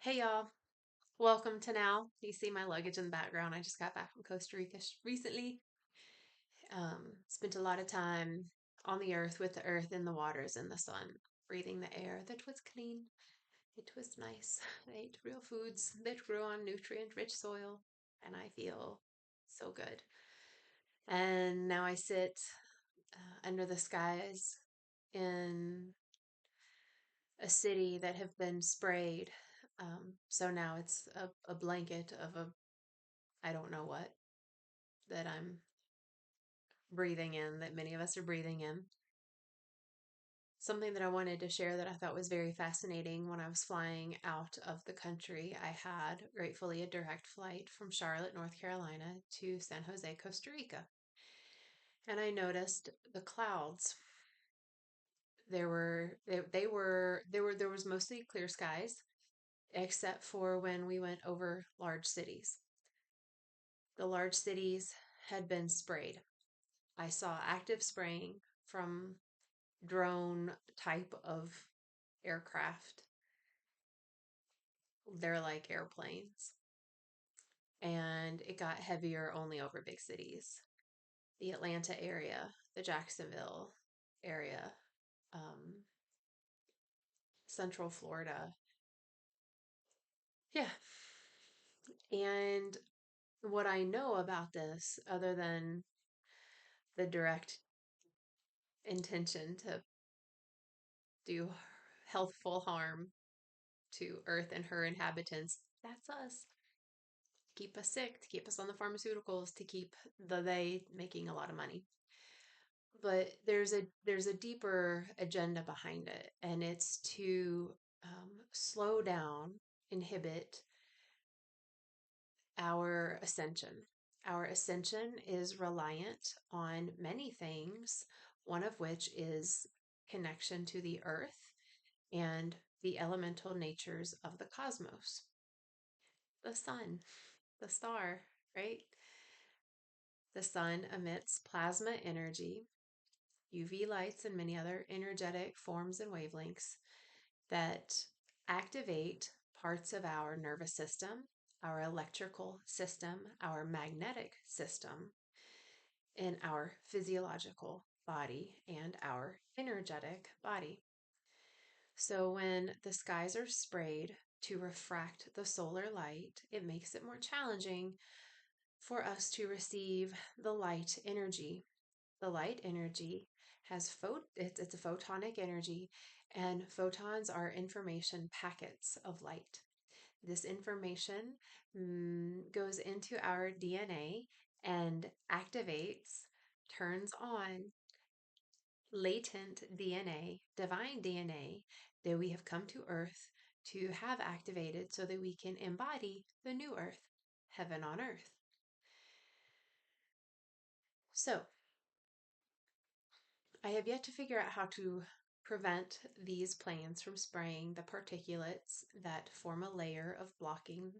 Hey y'all, welcome to now. You see my luggage in the background. I just got back from Costa Rica recently. Spent a lot of time on the earth with the earth in the waters in the sun, breathing the air that was clean. It was nice. I ate real foods that grew on nutrient rich soil, and I feel so good. And now I sit under the skies in a city that have been sprayed. So now it's a blanket of a I don't know what that I'm breathing in, that many of us are breathing in. Something that I wanted to share that I thought was very fascinating when I was flying out of the country. I had, gratefully, a direct flight from Charlotte, North Carolina to San Jose, Costa Rica. And I noticed the clouds. There was mostly clear skies, except for when we went over large cities. The large cities had been sprayed. I saw active spraying from drone type of aircraft. They're like airplanes. And it got heavier only over big cities. The Atlanta area, the Jacksonville area, um, Central Florida. Yeah. And what I know about this, other than the direct intention to do healthful harm to Earth and her inhabitants, that's us. Keep us sick, to keep us on the pharmaceuticals, to keep they making a lot of money. But there's a deeper agenda behind it, and it's to slow down, inhibit our ascension. Our ascension is reliant on many things, one of which is connection to the earth and the elemental natures of the cosmos, the sun, the star, right? The sun emits plasma energy, UV lights, and many other energetic forms and wavelengths that activate parts of our nervous system, our electrical system, our magnetic system, in our physiological body and our energetic body. So when the skies are sprayed to refract the solar light, it makes it more challenging for us to receive the light energy. The light energy it's a photonic energy, and photons are information packets of light. This information goes into our DNA and activates, turns on latent DNA, divine DNA that we have come to Earth to have activated so that we can embody the new Earth, heaven on Earth. So, I have yet to figure out how to prevent these planes from spraying the particulates that form a layer of blocking.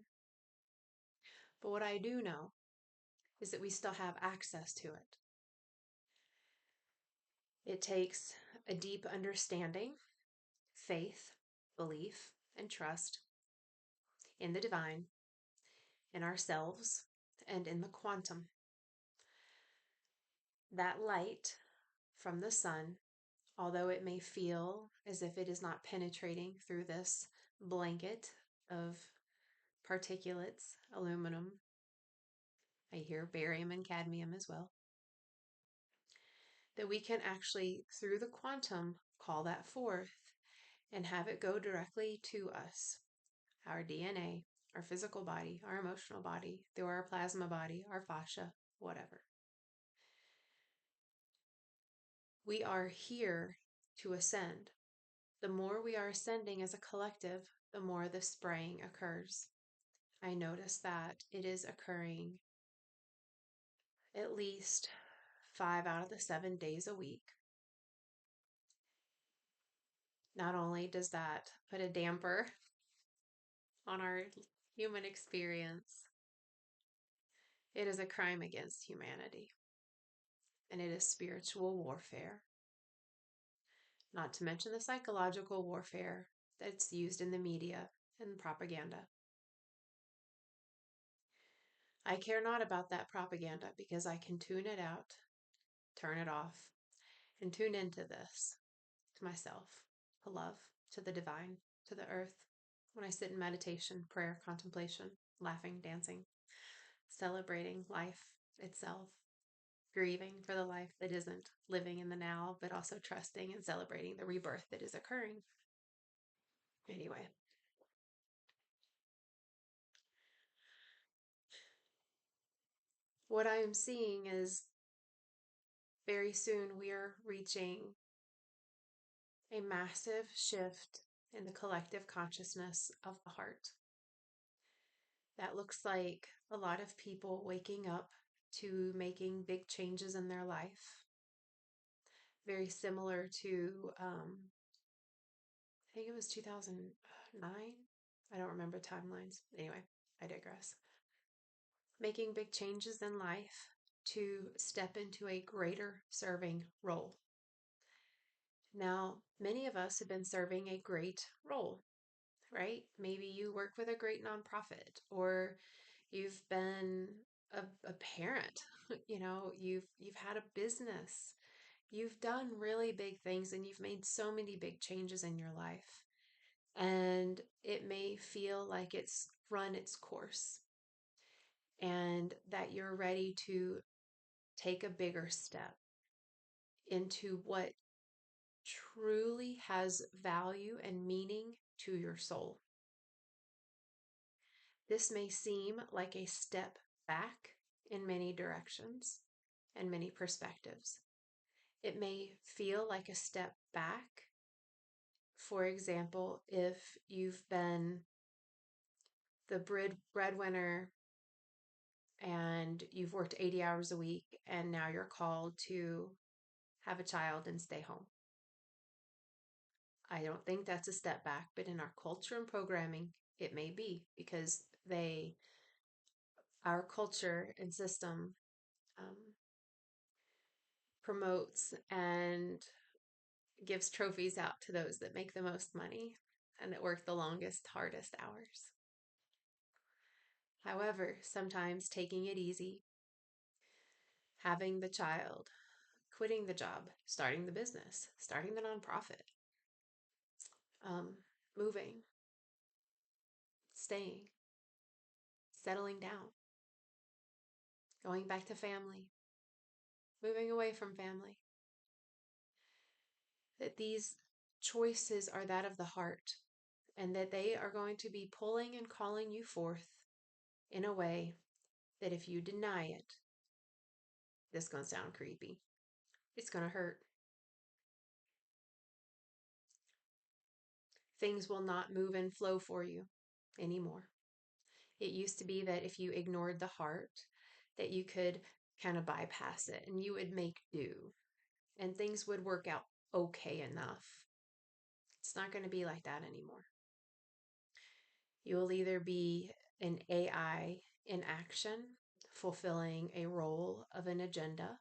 But what I do know is that we still have access to it. It takes a deep understanding, faith, belief, and trust in the divine, in ourselves, and in the quantum. That light from the sun, although it may feel as if it is not penetrating through this blanket of particulates, aluminum, I hear barium and cadmium as well, that we can actually, through the quantum, call that forth and have it go directly to us, our DNA, our physical body, our emotional body, through our plasma body, our fascia, whatever. We are here to ascend. The more we are ascending as a collective, the more the spraying occurs. I notice that it is occurring at least 5 out of the 7 days a week. Not only does that put a damper on our human experience, it is a crime against humanity, and it is spiritual warfare. Not to mention the psychological warfare that's used in the media and propaganda. I care not about that propaganda because I can tune it out, turn it off, and tune into this, to myself, to love, to the divine, to the earth. When I sit in meditation, prayer, contemplation, laughing, dancing, celebrating life itself, grieving for the life that isn't, living in the now, but also trusting and celebrating the rebirth that is occurring. Anyway, what I am seeing is very soon we are reaching a massive shift in the collective consciousness of the heart. That looks like a lot of people waking up to making big changes in their life. Very similar to, I think it was 2009. I don't remember timelines. Anyway, I digress. Making big changes in life to step into a greater serving role. Now, many of us have been serving a great role, right? Maybe you work with a great nonprofit, or you've been a parent, you've had a business. You've done really big things and you've made so many big changes in your life. And it may feel like it's run its course and that you're ready to take a bigger step into what truly has value and meaning to your soul. This may seem like a step back in many directions and many perspectives. It may feel like a step back. For example, if you've been the breadwinner and you've worked 80 hours a week and now you're called to have a child and stay home. I don't think that's a step back, but in our culture and programming, it may be because our culture and system um, promotes and gives trophies out to those that make the most money and that work the longest, hardest hours. However, sometimes taking it easy, having the child, quitting the job, starting the business, starting the nonprofit, um, moving, staying, settling down, going back to family, moving away from family. That these choices are that of the heart and that they are going to be pulling and calling you forth in a way that if you deny it, this is going to sound creepy. It's going to hurt. Things will not move and flow for you anymore. It used to be that if you ignored the heart, that you could kind of bypass it and you would make do and things would work out okay enough. It's not going to be like that anymore. You will either be an AI in action, fulfilling a role of an agenda,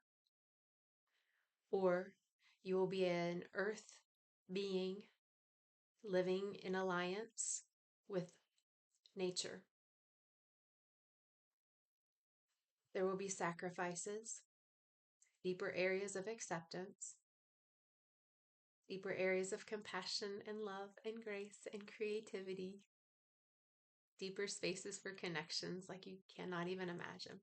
or you will be an earth being living in alliance with nature. There will be sacrifices, deeper areas of acceptance, deeper areas of compassion and love and grace and creativity, deeper spaces for connections like you cannot even imagine.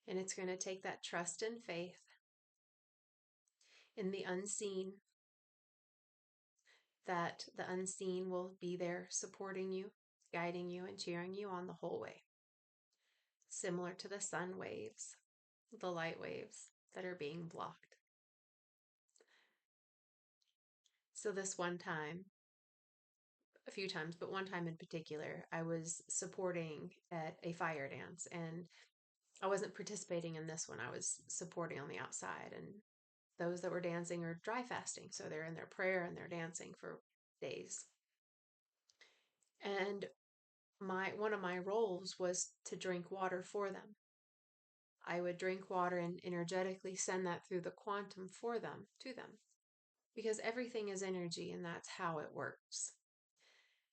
And it's going to take that trust and faith in the unseen, that the unseen will be there supporting you, guiding you, and cheering you on the whole way. Similar to the sun waves, the light waves that are being blocked. So this one time, a few times, but one time in particular, I was supporting at a fire dance and I wasn't participating in this one. I was supporting on the outside, and those that were dancing are dry fasting. So they're in their prayer and they're dancing for days. And one of my roles was to drink water for them. I would drink water and energetically send that through the quantum for them, to them, because everything is energy and that's how it works.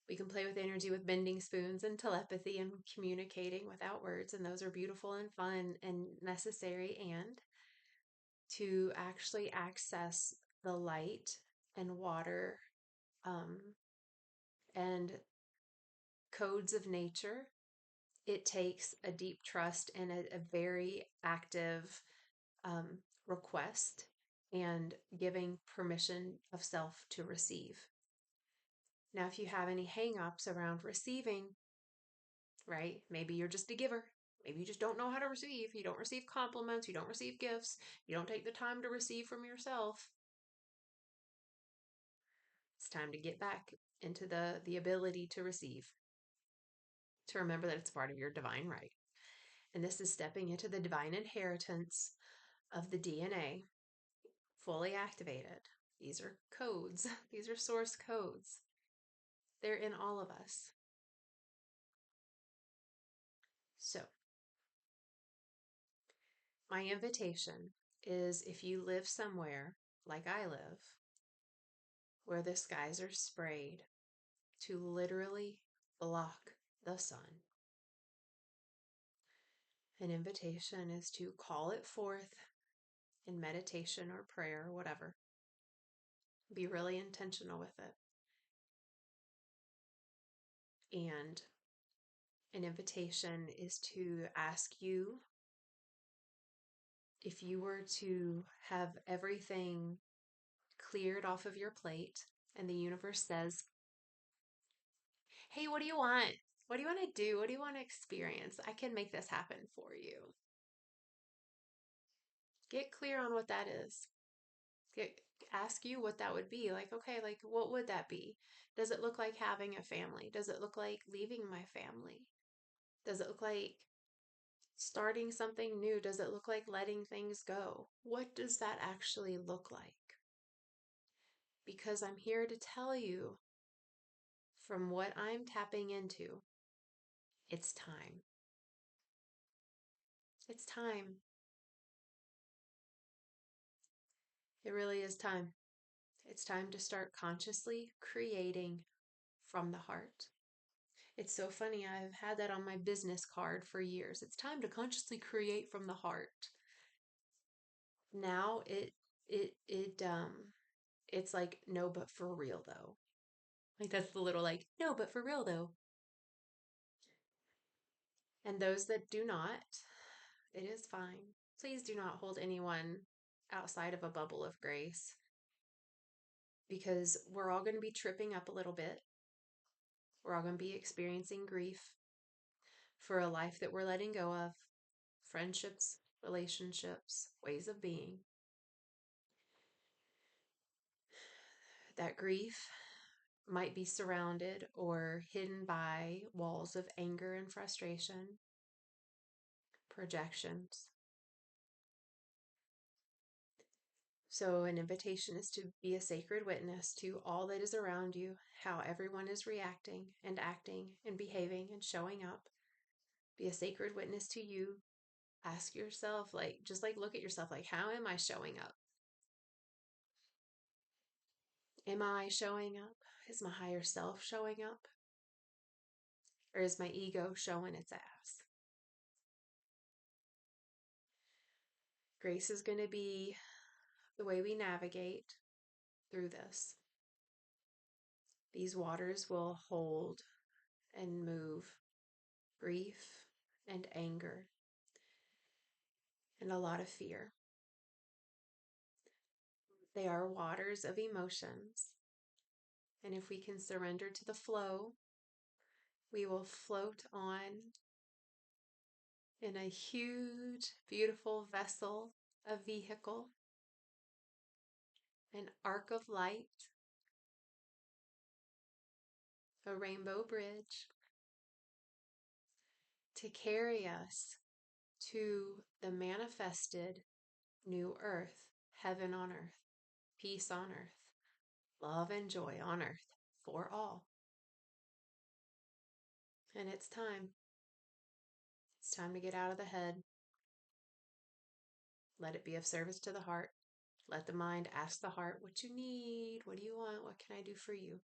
We can play with energy with bending spoons and telepathy and communicating without words, and those are beautiful and fun and necessary. And to actually access the light and water um, and codes of nature, it takes a deep trust and a very active um, request and giving permission of self to receive. Now, if you have any hang-ups around receiving, right? Maybe you're just a giver. Maybe you just don't know how to receive. You don't receive compliments. You don't receive gifts. You don't take the time to receive from yourself. It's time to get back into the ability to receive, to remember that it's part of your divine right. And this is stepping into the divine inheritance of the DNA, fully activated. These are codes. These are source codes. They're in all of us. So, my invitation is, if you live somewhere like I live, where the skies are sprayed, to literally block the sun. An invitation is to call it forth in meditation or prayer or whatever. Be really intentional with it. And an invitation is to ask you, if you were to have everything cleared off of your plate and the universe says, hey, what do you want? What do you want to do? What do you want to experience? I can make this happen for you. Get clear on what that is. Ask you what that would be. Like, okay, like what would that be? Does it look like having a family? Does it look like leaving my family? Does it look like starting something new? Does it look like letting things go? What does that actually look like? Because I'm here to tell you, from what I'm tapping into, it's time. It's time. It really is time. It's time to start consciously creating from the heart. It's so funny. I've had that on my business card for years. It's time to consciously create from the heart. Now it's like, no, but for real though. Like, that's the little, like, no, but for real though. And those that do not, it is fine. Please do not hold anyone outside of a bubble of grace, because we're all going to be tripping up a little bit. We're all going to be experiencing grief for a life that we're letting go of, friendships, relationships, ways of being. That grief might be surrounded or hidden by walls of anger and frustration, projections. So, an invitation is to be a sacred witness to all that is around you, how everyone is reacting and acting and behaving and showing up. Be a sacred witness to you. Ask yourself, like, just like look at yourself, like, how am I showing up? Am I showing up? Is my higher self showing up? Or is my ego showing its ass? Grace is going to be the way we navigate through this. These waters will hold and move grief and anger and a lot of fear. They are waters of emotions. And if we can surrender to the flow, we will float on in a huge, beautiful vessel, a vehicle, an arc of light, a rainbow bridge, to carry us to the manifested new earth, heaven on earth, peace on earth, love and joy on earth for all. And it's time. It's time to get out of the head. Let it be of service to the heart. Let the mind ask the heart what you need, what do you want, what can I do for you?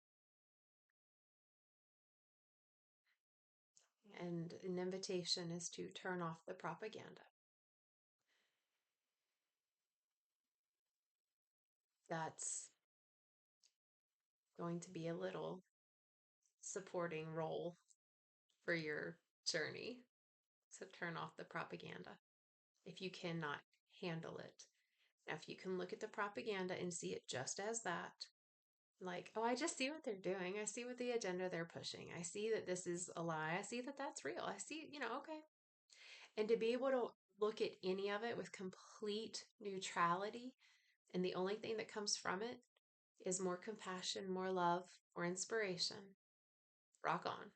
And an invitation is to turn off the propaganda. That's going to be a little supporting role for your journey. So turn off the propaganda if you cannot handle it. Now, if you can look at the propaganda and see it just as that, like, oh, I just see what they're doing. I see what the agenda they're pushing. I see that this is a lie. I see that that's real. I see, okay. And to be able to look at any of it with complete neutrality, and the only thing that comes from it is more compassion, more love, or inspiration, rock on.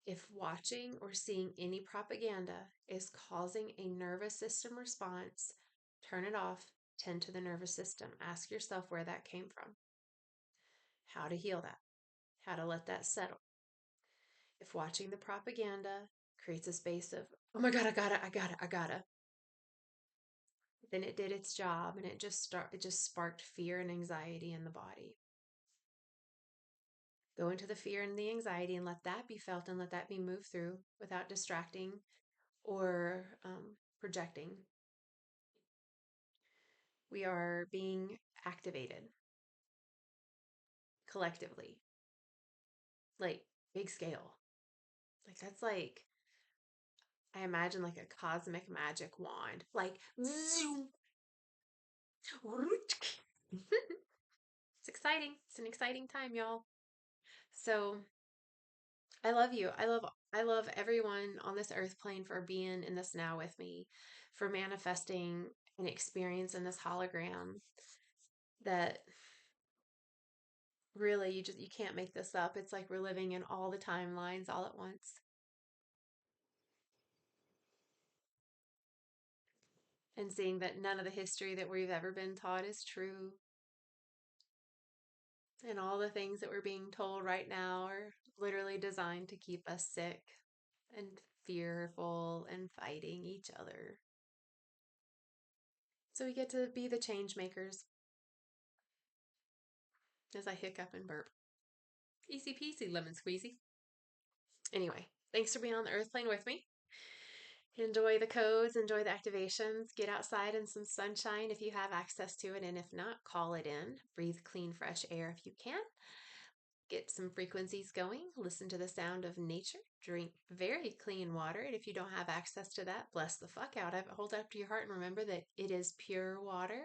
If watching or seeing any propaganda is causing a nervous system response, turn it off, tend to the nervous system. Ask yourself where that came from, how to heal that, how to let that settle. If watching the propaganda creates a space of, oh my God, I gotta, then it did its job and it just sparked fear and anxiety in the body. Go into the fear and the anxiety and let that be felt and let that be moved through without distracting or projecting. We are being activated collectively, like big scale. Like that's like, I imagine like a cosmic magic wand, like zoom. It's exciting. It's an exciting time, y'all. So I love you. I love everyone on this earth plane for being in this now with me, for manifesting an experience in this hologram that really you can't make this up. It's like we're living in all the timelines all at once. And seeing that none of the history that we've ever been taught is true. And all the things that we're being told right now are literally designed to keep us sick and fearful and fighting each other. So we get to be the change makers as I hiccup and burp. Easy peasy, lemon squeezy. Anyway, thanks for being on the earth plane with me. Enjoy the codes, enjoy the activations, get outside in some sunshine if you have access to it, and if not, call it in. Breathe clean, fresh air if you can. Get some frequencies going, listen to the sound of nature, drink very clean water, and if you don't have access to that, bless the fuck out of it. Hold up to your heart and remember that it is pure water.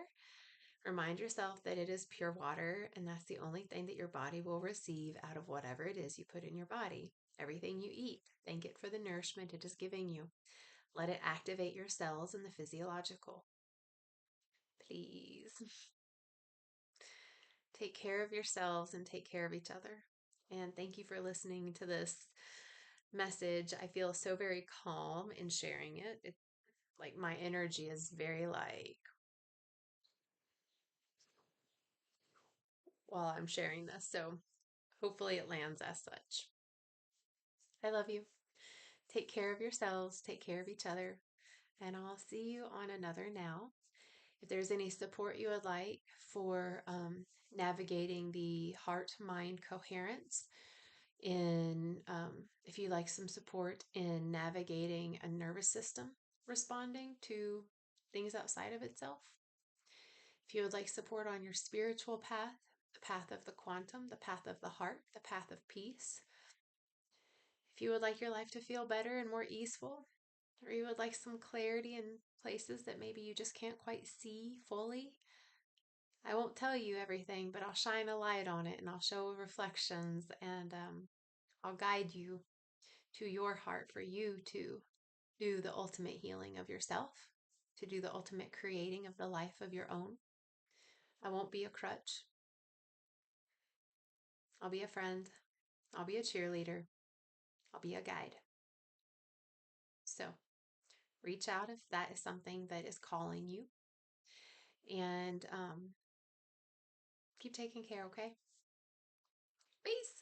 Remind yourself that it is pure water, and that's the only thing that your body will receive out of whatever it is you put in your body. Everything you eat, thank it for the nourishment it is giving you. Let it activate your cells and the physiological. Please take care of yourselves and take care of each other. And thank you for listening to this message. I feel so very calm in sharing it. It like my energy is very like while I'm sharing this. So hopefully it lands as such. I love you. Take care of yourselves, take care of each other, and I'll see you on another now. If there's any support you would like for navigating the heart mind coherence, if you like some support in navigating a nervous system responding to things outside of itself, if you would like support on your spiritual path, the path of the quantum, the path of the heart, the path of peace, if you would like your life to feel better and more easeful, or you would like some clarity in places that maybe you just can't quite see fully, I won't tell you everything, but I'll shine a light on it and I'll show reflections and I'll guide you to your heart for you to do the ultimate healing of yourself, to do the ultimate creating of the life of your own. I won't be a crutch. I'll be a friend. I'll be a cheerleader. I'll be a guide. So reach out if that is something that is calling you. And keep taking care, okay? Peace.